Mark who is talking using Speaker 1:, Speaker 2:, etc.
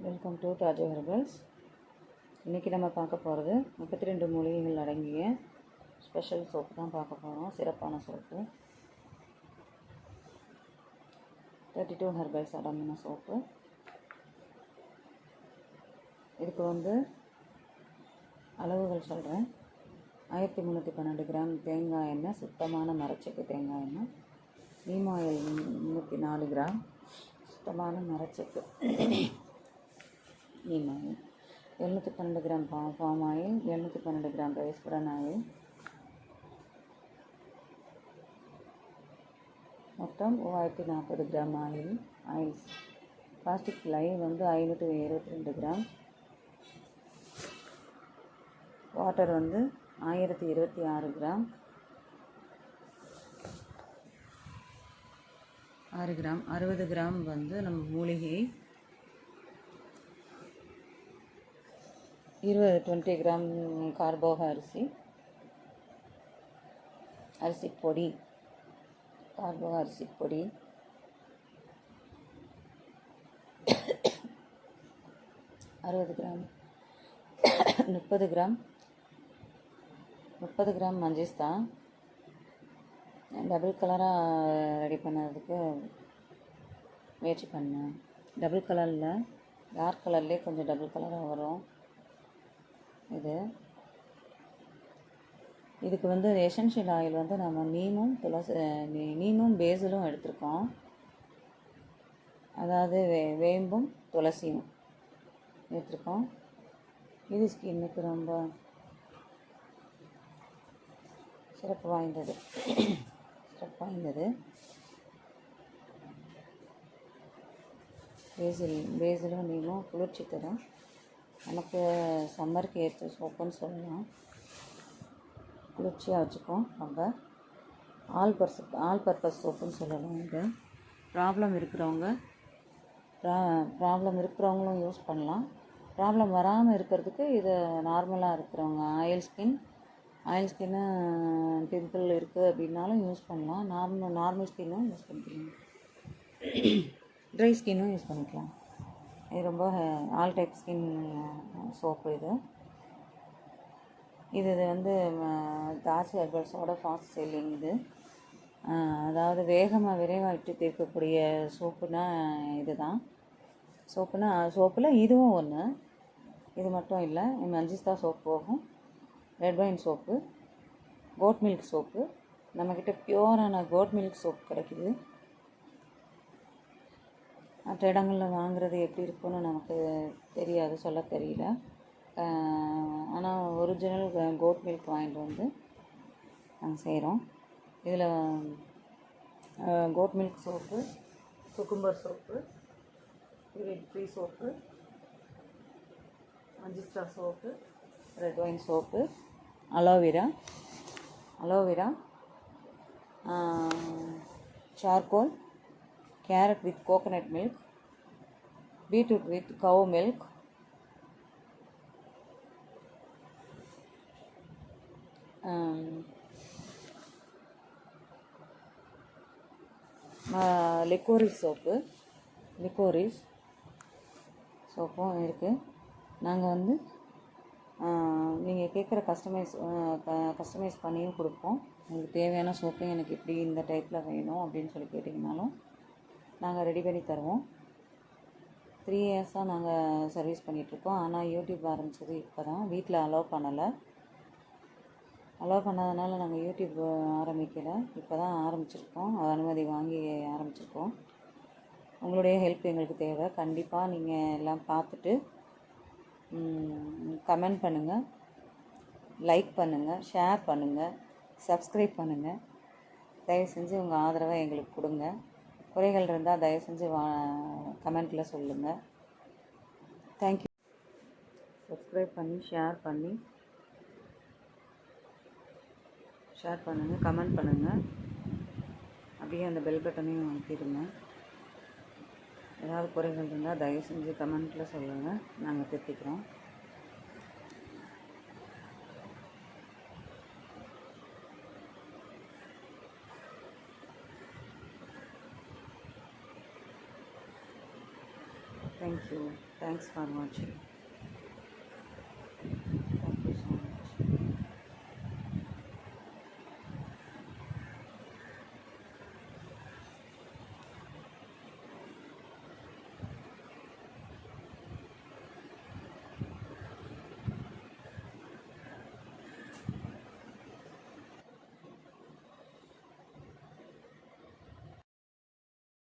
Speaker 1: Welcome to தாஜா herbals. இன்றைக்கி நம்ம பார்க்க போகிறது 32 மூலிகைகள் அடங்கிய ஸ்பெஷல் சோப்பு தான் பார்க்க போகிறோம். சிறப்பான சோப்பு 32 ஹெர்பல்ஸ் அடங்கின சோப்பு. இதுக்கு அளவுகள் சொல்கிறேன். 1312 கிராம் தேங்காய் எண்ணெய், சுத்தமான மரச்செக்கு தேங்காய் எண்ணெய். நீம் ஆயில் 304 கிராம், சுத்தமான மரச்செக்கு neem oil. 712 gram palm oil, 712 gram rice bran oil. மொத்தம் 3040 கிராம் ஆயில்ஸ். பிளாஸ்டிக் லைவ் 522 gram. Water 1026 gram. 6 gram. 60 gram நம்ம மூலிகை. 20 கிராம் கார்போக அரிசி பொடி, கார்போக அரிசி பொடி. 60 கிராம். 30 கிராம் மஞ்சிஸ்தா. டபுள் கலராக ரெடி பண்ணதுக்கு முயற்சி பண்ணேன். டபுள் கலரில் டார்க் கலர்லேயே கொஞ்சம் டபுள் கலராக வரும். இதுக்கு எசென்ஷியல் ஆயில் நம்ம நீமும் பேசிலும் எடுத்திருக்கோம். அதாவது வேம்பும் துளசியும் எடுத்திருக்கோம். இது ஸ்கின்னுக்கு ரொம்ப சிறப்பு வாய்ந்தது. பேசிலும் நீமும் குளிர்ச்சி தரும். நமக்கு சம்மருக்கு ஏற்ற சோப்புன்னு சொல்லலாம். குளிர்ச்சியாக வச்சுக்கோம். ரொம்ப ஆல் பர்பஸ் சோப்புன்னு சொல்லலாம். இது ப்ராப்ளம் இருக்கிறவங்களும் யூஸ் பண்ணலாம். ப்ராப்ளம் வராமல் இருக்கிறதுக்கு இது நார்மலாக இருக்கிறவங்க ஆயில் ஸ்கின்னு பிம்பிள் இருக்குது அப்படின்னாலும் யூஸ் பண்ணலாம். நார்மல் ஸ்கின்னும் யூஸ் பண்ணிக்கலாம். ட்ரை ஸ்கின்னும் யூஸ் பண்ணிக்கலாம். இது ரொம்ப ஆல் டைப் ஸ்கின் சோப்பு. இது தாஜ் ஹெர்பல்ஸோட ஃபாஸ்ட் செல்லிங். அதாவது விரைவாக விட்டு தீர்க்கக்கூடிய சோப்புனா இது தான். சோப்பில் இதுவும் ஒன்று. இது மட்டும் இல்லை, மஞ்சிஸ்தா சோப் போகும், red wine soap, goat milk soap. நம்மக்கிட்ட பியூரான கோட் மில்க் சோப் கிடைக்கிது. மற்ற இடங்களில் வாங்குறது எப்படி இருக்குன்னு நமக்கு தெரியாது, சொல்ல தெரியல. ஆனால் ஒரிஜினல் கோட் மில்க் வாங்கிட்டு நாங்கள் செய்கிறோம். இதில் goat milk soap, cucumber soap, free soap, மஞ்சிஸ்டா soap, red wine soap, aloe vera, charcoal, carrot with coconut milk, beetroot with cow milk, liquorice சோப்பும் இருக்குது. நாங்கள் நீங்கள் கேட்குற கஸ்டமைஸ் பண்ணியும் கொடுப்போம். உங்களுக்கு தேவையான சோப்பையும் எனக்கு இப்படி இந்த டைப்பில் வேணும் அப்படின்னு சொல்லி கேட்டிங்கனாலும் நாங்கள் ரெடி பண்ணி தருவோம். 3 இயர்ஸாக நாங்கள் சர்வீஸ் பண்ணிகிட்ருக்கோம். ஆனால் யூடியூப் ஆரம்பித்தது இப்போ தான். வீட்டில் அலோவ் பண்ணாதனால நாங்கள் யூடியூப் ஆரம்பிக்கலை. இப்போ தான் ஆரம்பிச்சிருக்கோம். அனுமதி வாங்கி ஆரம்பிச்சிருக்கோம். உங்களுடைய ஹெல்ப் எங்களுக்கு தேவை. கண்டிப்பாக நீங்கள் எல்லாம் பார்த்துட்டு கமெண்ட் பண்ணுங்கள், லைக் பண்ணுங்கள், ஷேர் பண்ணுங்கள், சப்ஸ்கிரைப் பண்ணுங்கள். தயவு செஞ்சு உங்கள் ஆதரவை எங்களுக்கு கொடுங்க. குறைகள் இருந்தால் தயவு செஞ்சு கமெண்ட்டில் சொல்லுங்கள். தேங்க்யூ. சப்ஸ்கிரைப் பண்ணி ஷேர் பண்ணுங்கள், கமெண்ட் பண்ணுங்கள். அப்படியே அந்த பெல் பட்டனையும் அமுக்கிடுங்க. ஏதாவது குறைகள் இருந்தால் தயவு செஞ்சு கமெண்ட்டில் சொல்லுங்கள், நாங்கள் திருத்திக்கிறோம். தேங்க்யூ. தேங்க்ஸ் ஃபார் வாட்சிங்.